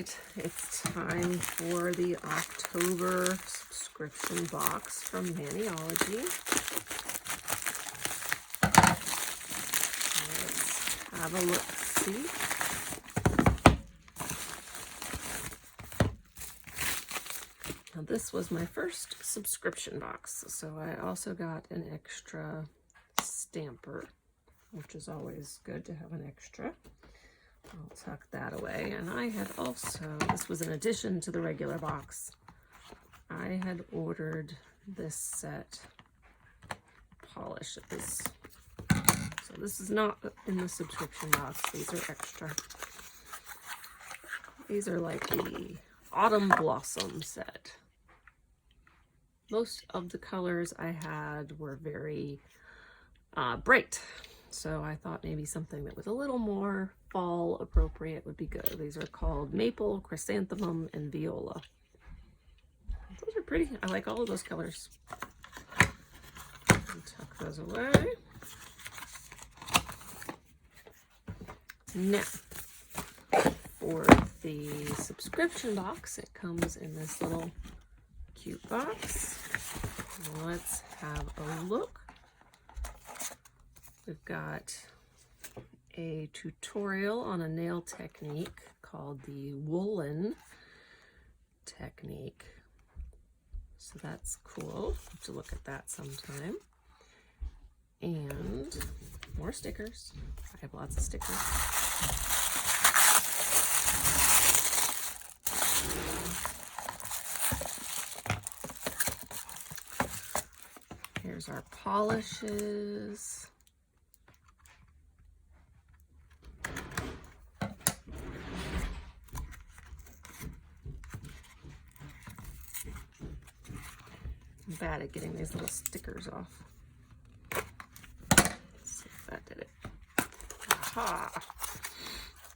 right, it's time for the October subscription box from Maniology. Let's have a look-see. Now this was my first subscription box, so I also got an extra stamper, which is always good to have an extra. I'll tuck that away. And I had also, this was in addition to the regular box, I had ordered this set polishes. So this is not in the subscription box. These are extra. These are like the Autumn Blossom set. Most of the colors I had were very bright. So I thought maybe something that was a little more fall appropriate would be good. These are called Maple, Chrysanthemum, and Viola. Those are pretty. I like all of those colors. Tuck those away. Now, for the subscription box, it comes in this little cute box. Let's have a look. We've got a tutorial on a nail technique called the woolen technique. So that's cool. Have to look at that sometime. And more stickers. I have lots of stickers. Here's our polishes. I'm bad at getting these little stickers off. Let's see if that did it. Aha!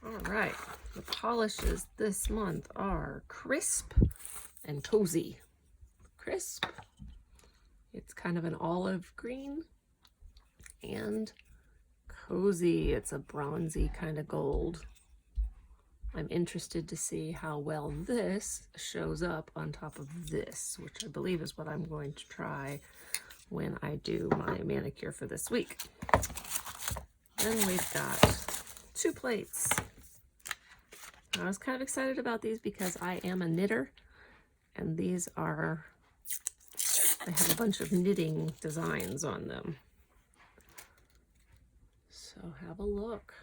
All right, the polishes this month are Crisp and Cozy. Crisp, it's kind of an olive green, and Cozy, it's a bronzy kind of gold. I'm interested to see how well this shows up on top of this, which I believe is what I'm going to try when I do my manicure for this week. Then we've got 2 plates. I was kind of excited about these because I am a knitter, and these are, they have a bunch of knitting designs on them. So have a look.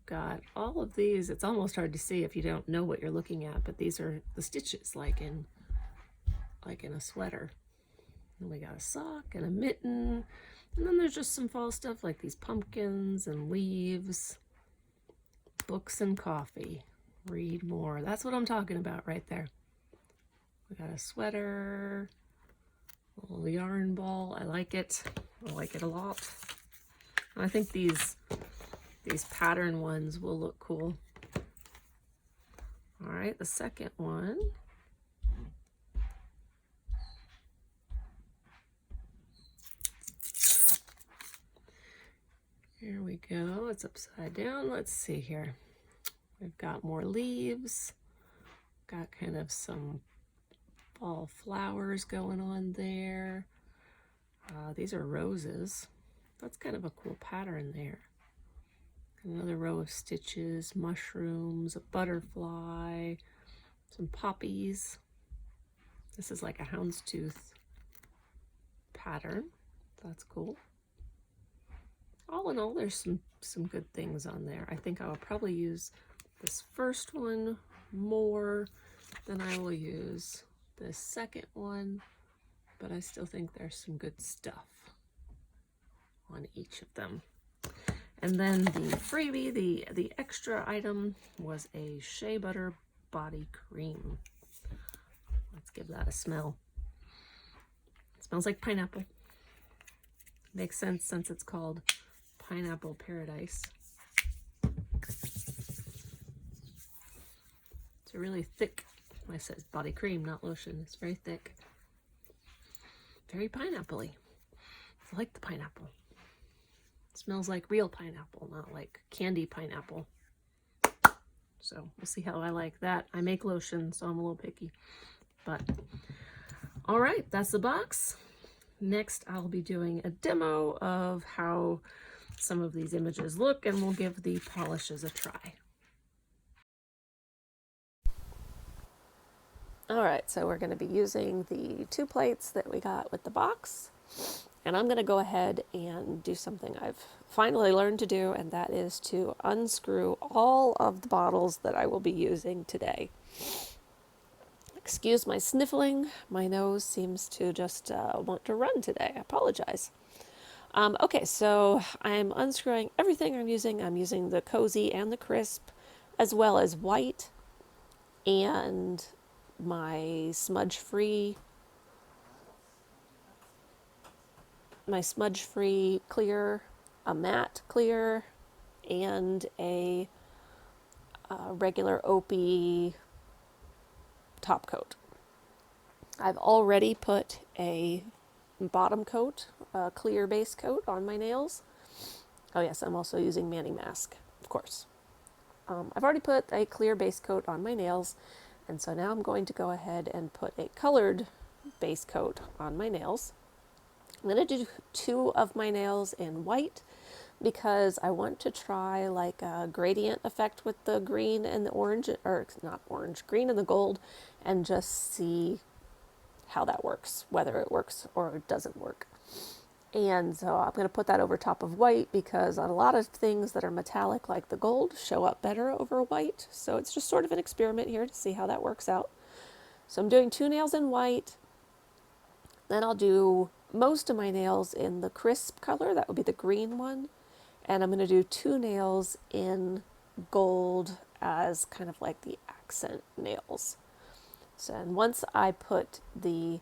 Got all of these. It's almost hard to see if you don't know what you're looking at, but these are the stitches like in a sweater. And we got a sock and a mitten, and then there's just some fall stuff like these pumpkins and leaves, books and coffee. Read more. That's what I'm talking about right there. We got a sweater, a little yarn ball. I like it. I like it a lot. And I think these pattern ones will look cool. All right, the second one. Here we go. It's upside down. Let's see here. We've got more leaves. Got kind of some fall flowers going on there. These are roses. That's kind of a cool pattern there. Another row of stitches, mushrooms, a butterfly, some poppies. This is like a houndstooth pattern. That's cool. All in all, there's some good things on there. I think I will probably use this first one more than I will use this second one, but I still think there's some good stuff on each of them. And then the freebie, the extra item was a shea butter body cream. Let's give that a smell. It smells like pineapple. Makes sense since it's called Pineapple Paradise. It's a really thick, I said body cream, not lotion. It's very thick. Very pineapple-y. I like the pineapple. It smells like real pineapple, not like candy pineapple. So we'll see how I like that. I make lotion, so I'm a little picky. But all right, that's the box. Next, I'll be doing a demo of how some of these images look, and we'll give the polishes a try. All right, so we're going to be using the 2 plates that we got with the box, and I'm going to go ahead and do something I've finally learned to do, and that is to unscrew all of the bottles that I will be using today. Excuse my sniffling. My nose seems to just want to run today. I apologize. Okay, so I'm unscrewing everything I'm using. I'm using the Cozy and the Crisp, as well as white and my smudge-free clear, a matte clear, and a regular Opie top coat. I've already put a bottom coat, a clear base coat on my nails. Oh yes, I'm also using ManiMask, of course. I've already put a clear base coat on my nails, and so now I'm going to go ahead and put a colored base coat on my nails. I'm going to do 2 of my nails in white because I want to try like a gradient effect with the green and the orange, or not orange, green and the gold, and just see how that works, whether it works or it doesn't work. And so I'm going to put that over top of white because a lot of things that are metallic like the gold show up better over white. So it's just sort of an experiment here to see how that works out. So I'm doing 2 nails in white. Then I'll do most of my nails in the crisp color. That would be the green one. And I'm going to do 2 nails in gold as kind of like the accent nails. So, and once I put the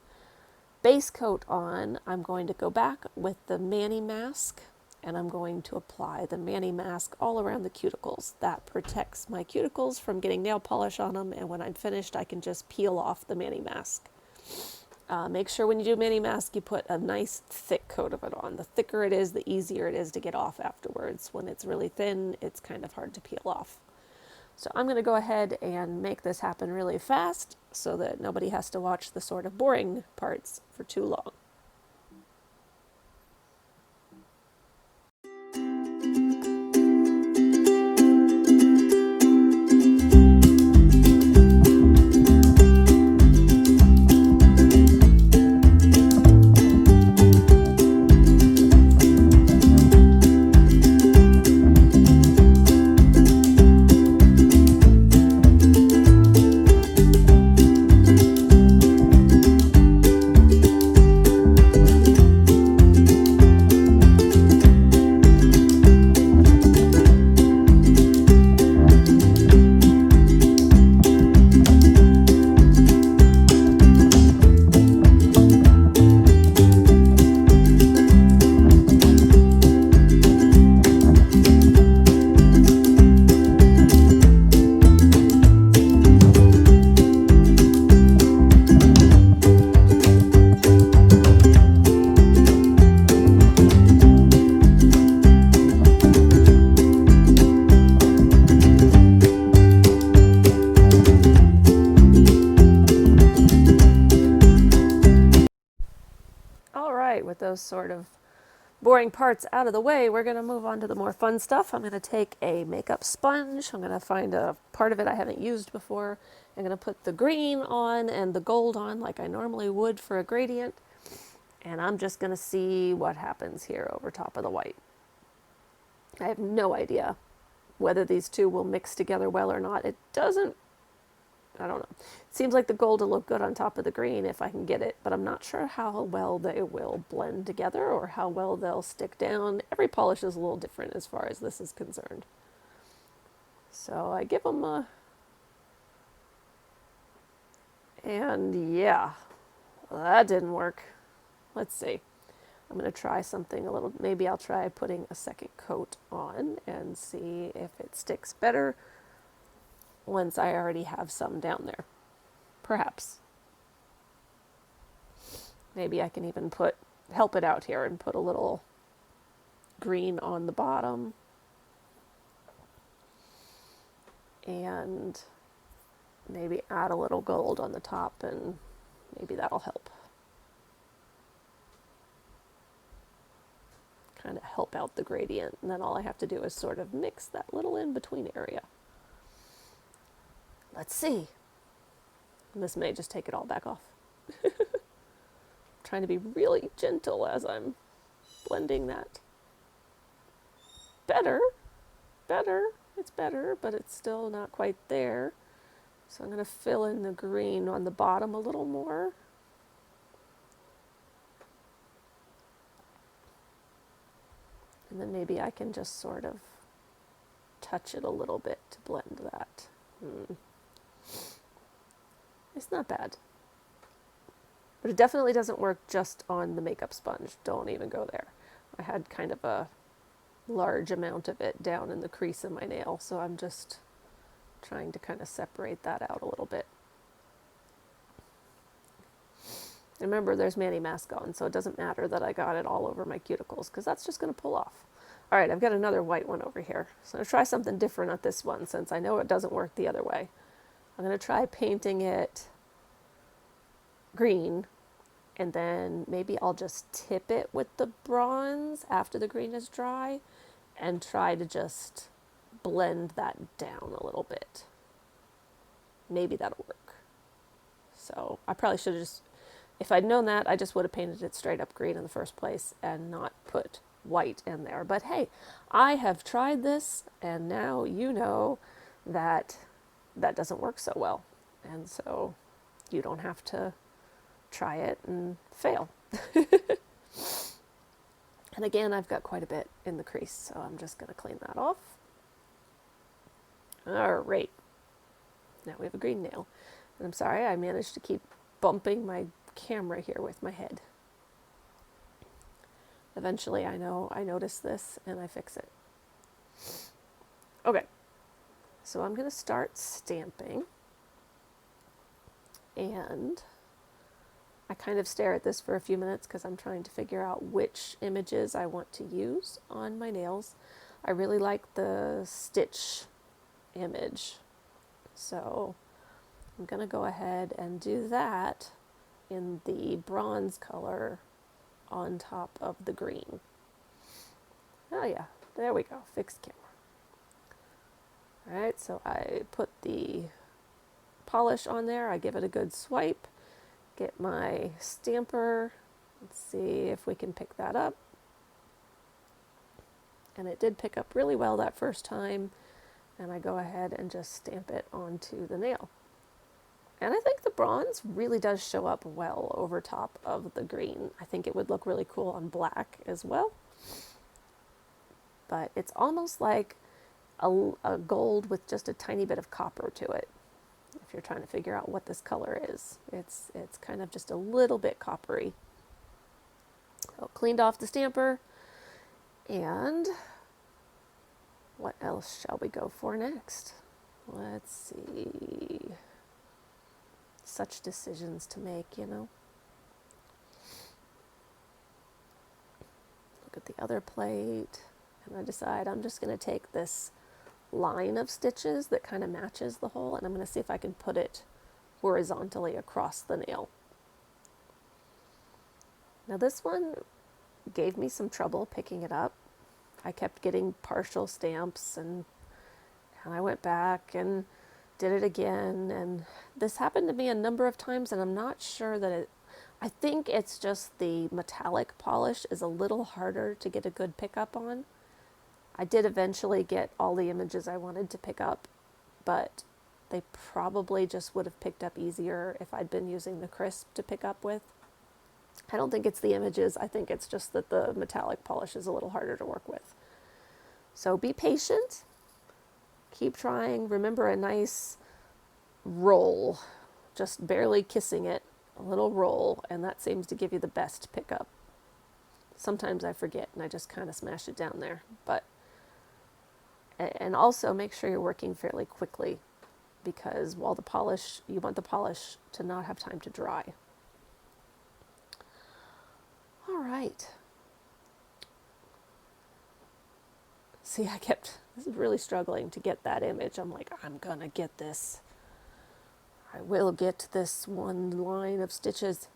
base coat on, I'm going to go back with the ManiMask, and I'm going to apply the ManiMask all around the cuticles. That protects my cuticles from getting nail polish on them, and when I'm finished, I can just peel off the ManiMask. Make sure when you do ManiMask, you put a nice thick coat of it on. The thicker it is, the easier it is to get off afterwards. When it's really thin, it's kind of hard to peel off. So I'm going to go ahead and make this happen really fast so that nobody has to watch the sort of boring parts for too long. With those sort of boring parts out of the way, we're going to move on to the more fun stuff. I'm going to take a makeup sponge. I'm going to find a part of it I haven't used before. I'm going to put the green on and the gold on like I normally would for a gradient. And I'm just going to see what happens here over top of the white. I have no idea whether these two will mix together well or not. It doesn't, I don't know. It seems like the gold will look good on top of the green if I can get it, but I'm not sure how well they will blend together or how well they'll stick down. Every polish is a little different as far as this is concerned. So I give them a... And yeah, that didn't work. Let's see. I'm going to try something a little... Maybe I'll try putting a second coat on and see if it sticks better once I already have some down there. Perhaps. Maybe I can even help it out here and put a little green on the bottom. and maybe add a little gold on the top, and maybe that'll help. Kind of help out the gradient, and then all I have to do is sort of mix that little in-between area. Let's see. This may just take it all back off. Trying to be really gentle as I'm blending that. Better, it's better, but it's still not quite there. So I'm going to fill in the green on the bottom a little more. And then maybe I can just sort of touch it a little bit to blend that. It's not bad. But it definitely doesn't work just on the makeup sponge. Don't even go there. I had kind of a large amount of it down in the crease of my nail, so I'm just trying to kind of separate that out a little bit. Remember, there's Mani mask on, so it doesn't matter that I got it all over my cuticles, because that's just going to pull off. All right, I've got another white one over here. So I'm going to try something different at this one, since I know it doesn't work the other way. I'm going to try painting it green, and then maybe I'll just tip it with the bronze after the green is dry, and try to just blend that down a little bit. Maybe that'll work. So I probably should have just, if I'd known that, I just would have painted it straight up green in the first place and not put white in there. But hey, I have tried this, and now you know that that doesn't work so well. And so you don't have to try it and fail. And again, I've got quite a bit in the crease, so I'm just going to clean that off. All right. Now we have a green nail. And I'm sorry, I managed to keep bumping my camera here with my head. Eventually, I know I notice this and I fix it. Okay. So I'm going to start stamping. And I kind of stare at this for a few minutes because I'm trying to figure out which images I want to use on my nails. I really like the stitch image, so I'm going to go ahead and do that in the bronze color on top of the green. Oh yeah, there we go, fixed camera. Alright, so I put the polish on there, I give it a good swipe, get my stamper, let's see if we can pick that up. And it did pick up really well that first time, and I go ahead and just stamp it onto the nail. And I think the bronze really does show up well over top of the green. I think it would look really cool on black as well. But it's almost like a gold with just a tiny bit of copper to it. If you're trying to figure out what this color is, it's kind of just a little bit coppery. So cleaned off the stamper, and what else shall we go for next? Let's see. Such decisions to make, you know. Look at the other plate, and I decide I'm just going to take this line of stitches that kind of matches the hole, and I'm going to see if I can put it horizontally across the nail. Now this one gave me some trouble picking it up. I kept getting partial stamps, and I went back and did it again, and this happened to me a number of times, and I'm not sure that I think it's just the metallic polish is a little harder to get a good pickup on. I did eventually get all the images I wanted to pick up, but they probably just would have picked up easier if I'd been using the crisp to pick up with. I don't think it's the images, I think it's just that the metallic polish is a little harder to work with. So be patient, keep trying, remember a nice roll, just barely kissing it, a little roll, and that seems to give you the best pickup. Sometimes I forget and I just kind of smash it down there, and also make sure you're working fairly quickly, because while the polish, you want the polish to not have time to dry. All right. See, I kept This is really struggling to get that image. I'm like, I'm gonna get this. I will get this one line of stitches.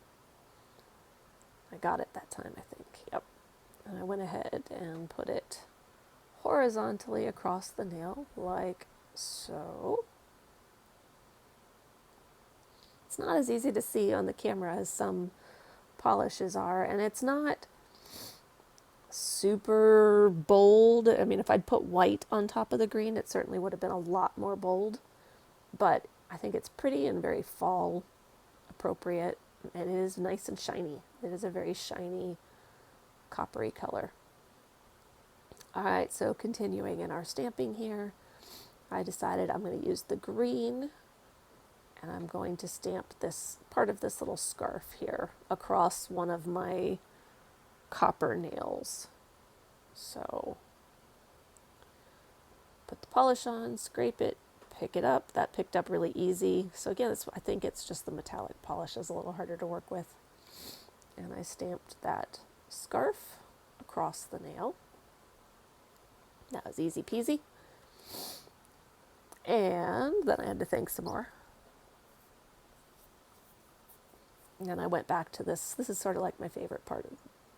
I got it that time, I think. Yep. And I went ahead and put it horizontally across the nail, like so. It's not as easy to see on the camera as some polishes are, and it's not super bold. I mean, if I'd put white on top of the green, it certainly would have been a lot more bold, but I think it's pretty and very fall appropriate, and it is nice and shiny. It is a very shiny coppery color. All right, so continuing in our stamping here, I decided I'm going to use the green, and I'm going to stamp this part of this little scarf here across one of my copper nails. So put the polish on, scrape it, pick it up. That picked up really easy. So again, I think it's just the metallic polish is a little harder to work with. And I stamped that scarf across the nail. That was easy peasy. And then I had to think some more. And then I went back to this. This is sort of like my favorite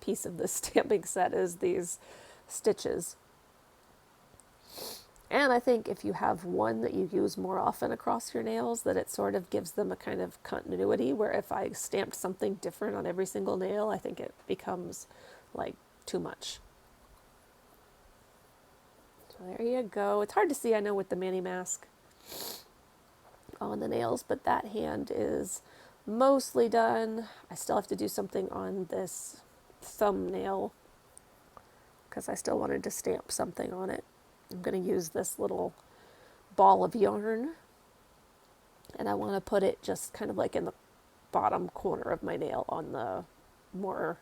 piece of this stamping set is these stitches. And I think if you have one that you use more often across your nails, that it sort of gives them a kind of continuity, where if I stamped something different on every single nail, I think it becomes like too much. So there you go. It's hard to see, I know, with the mani mask on the nails, but that hand is mostly done. I still have to do something on this thumbnail because I still wanted to stamp something on it. I'm going to use this little ball of yarn, and I want to put it just kind of like in the bottom corner of my nail on the more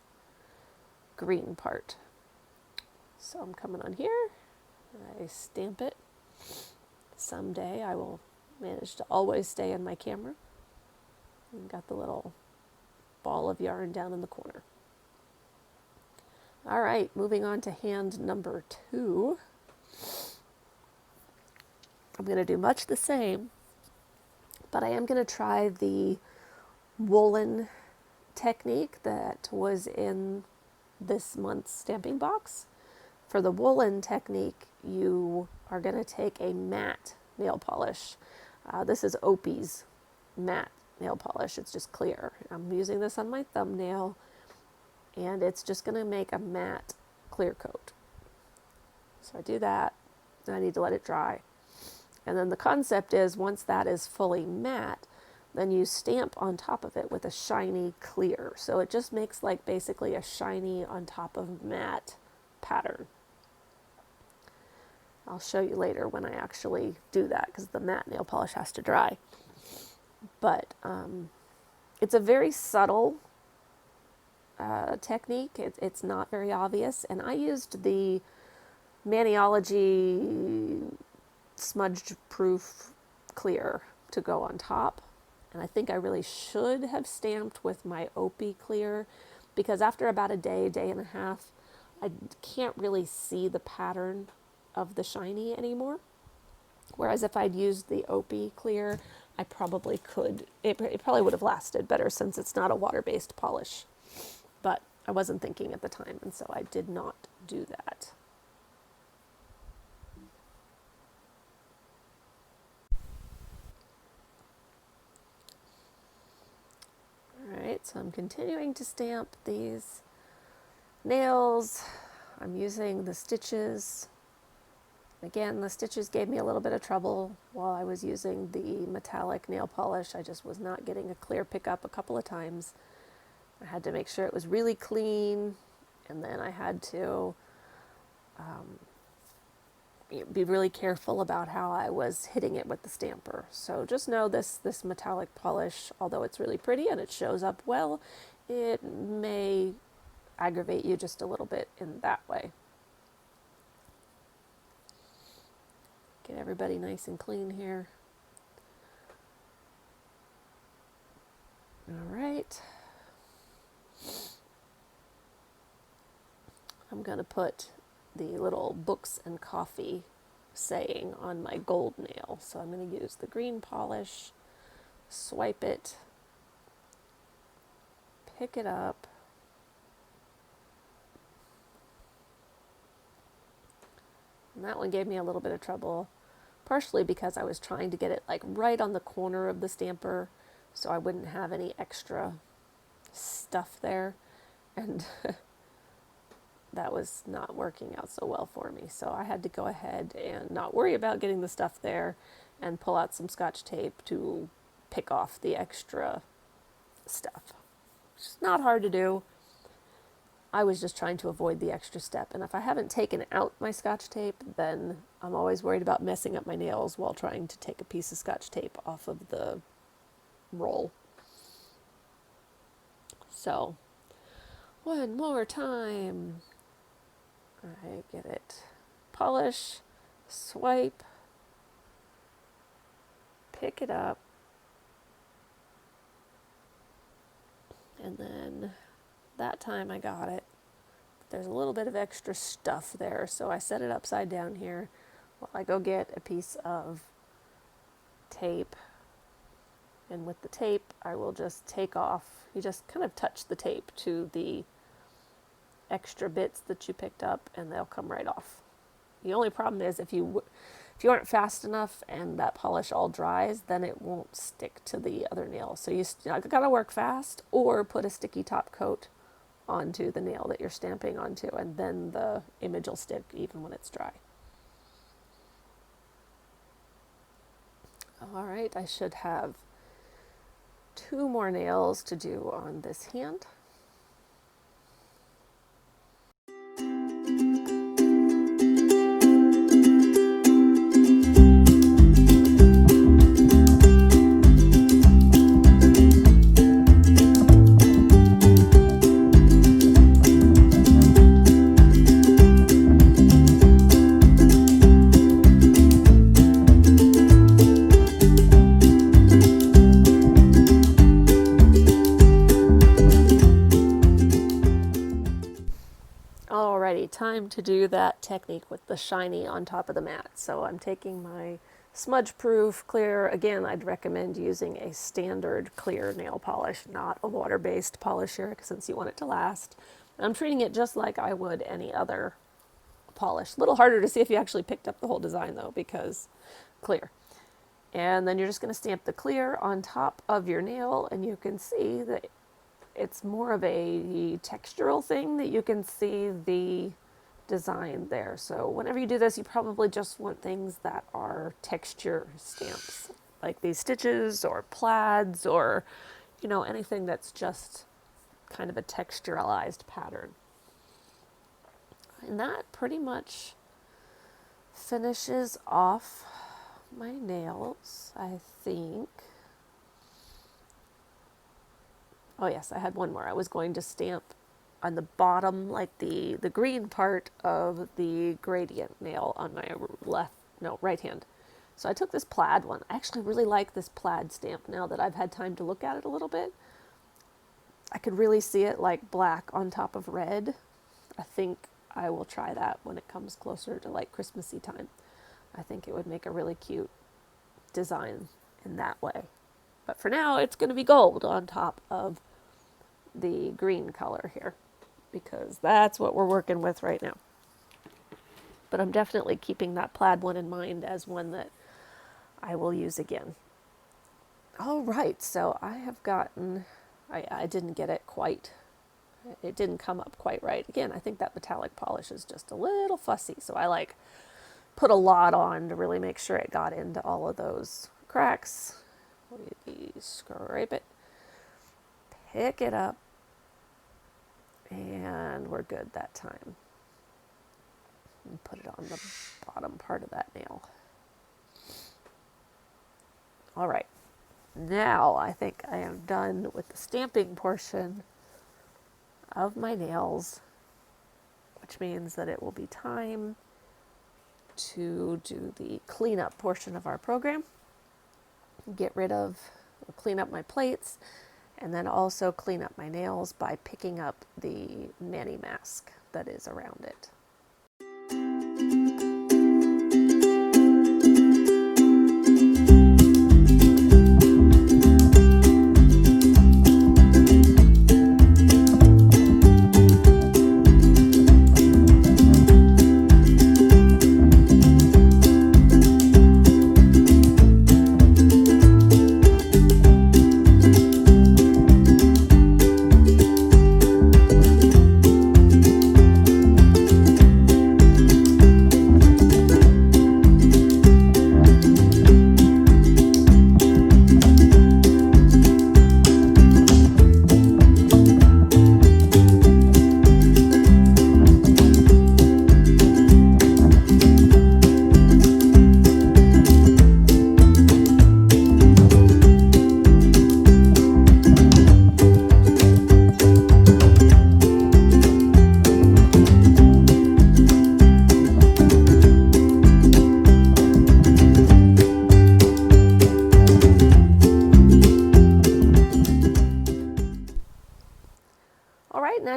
green part. So I'm coming on here, and I stamp it. Someday I will manage to always stay in my camera. And got the little ball of yarn down in the corner. All right, moving on to hand number 2. I'm going to do much the same, but I am going to try the woolen technique that was in this month's stamping box. For the woolen technique, you are going to take a matte nail polish. This is Opie's matte nail polish. It's just clear. I'm using this on my thumbnail, and it's just going to make a matte clear coat. So I do that, and I need to let it dry. And then the concept is, once that is fully matte, then you stamp on top of it with a shiny clear. So it just makes like basically a shiny on top of matte pattern. I'll show you later when I actually do that, because the matte nail polish has to dry. But it's a very subtle technique. It's not very obvious. And I used the Maniology smudge proof clear to go on top. And I think I really should have stamped with my Opie clear, because after about a day and a half, I can't really see the pattern of the shiny anymore. Whereas if I'd used the Opie clear, I probably could. It probably would have lasted better, since it's not a water-based polish. But I wasn't thinking at the time, and so I did not do that. Alright, so I'm continuing to stamp these nails. I'm using the stitches. Again, the stitches gave me a little bit of trouble while I was using the metallic nail polish. I just was not getting a clear pickup a couple of times. I had to make sure it was really clean, and then I had to be really careful about how I was hitting it with the stamper. So just know this metallic polish, although it's really pretty and it shows up well, it may aggravate you just a little bit in that way. Get everybody nice and clean here. All right. I'm going to put the little books and coffee saying on my gold nail. So I'm going to use the green polish, swipe it, pick it up, and that one gave me a little bit of trouble, partially because I was trying to get it like right on the corner of the stamper so I wouldn't have any extra stuff there, and that was not working out so well for me. So I had to go ahead and not worry about getting the stuff there and pull out some Scotch tape to pick off the extra stuff. It's not hard to do. I was just trying to avoid the extra step, and if I haven't taken out my Scotch tape, then I'm always worried about messing up my nails while trying to take a piece of Scotch tape off of the roll. So, one more time. I get it. Polish, swipe, pick it up, and then that time I got it. There's a little bit of extra stuff there, so I set it upside down here while I go get a piece of tape. And with the tape, I will just take off. You just kind of touch the tape to the extra bits that you picked up, and they'll come right off. The only problem is if you aren't fast enough and that polish all dries, then it won't stick to the other nail. So you gotta work fast, or put a sticky top coat onto the nail that you're stamping onto, and then the image will stick even when it's dry. All right, I should have 2 more nails to do on this hand. Time to do that technique with the shiny on top of the mat. So I'm taking my smudge proof clear. Again, I'd recommend using a standard clear nail polish, not a water-based polish here, since you want it to last. And I'm treating it just like I would any other polish. A little harder to see if you actually picked up the whole design though, because clear. And then you're just going to stamp the clear on top of your nail, and you can see that it's more of a textural thing, that you can see the design there. So whenever you do this, you probably just want things that are texture stamps, like these stitches or plaids, or anything that's just kind of a texturalized pattern. And that pretty much finishes off my nails, I think. Oh yes, I had one more. I was going to stamp on the bottom, like the green part of the gradient nail on my right hand. So I took this plaid one. I actually really like this plaid stamp now that I've had time to look at it a little bit. I could really see it like black on top of red. I think I will try that when it comes closer to like Christmassy time. I think it would make a really cute design in that way. But for now, it's going to be gold on top of the green color here, because that's what we're working with right now. But I'm definitely keeping that plaid one in mind as one that I will use again. All right, so I have gotten, I didn't get it quite, it didn't come up quite right. Again, I think that metallic polish is just a little fussy, so I put a lot on to really make sure it got into all of those cracks. We scrape it, pick it up, and we're good that time. And put it on the bottom part of that nail. All right, now I think I am done with the stamping portion of my nails, which means that it will be time to do the cleanup portion of our program. Clean up my plates, and then also clean up my nails by picking up the Mani mask that is around it.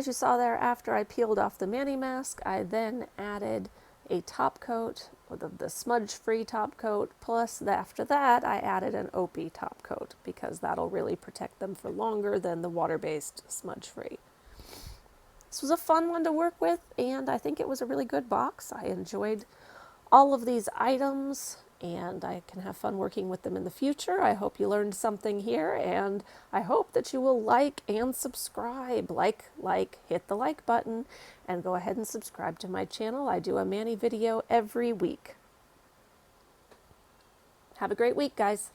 as you saw there, after I peeled off the Mani mask, I then added a top coat, with the smudge-free top coat, plus after that I added an OP top coat because that'll really protect them for longer than the water-based smudge-free. This was a fun one to work with, and I think it was a really good box. I enjoyed all of these items, and I can have fun working with them in the future. I hope you learned something here, and I hope that you will like and subscribe. Hit the like button, and go ahead and subscribe to my channel. I do a Mani video every week. Have a great week, guys.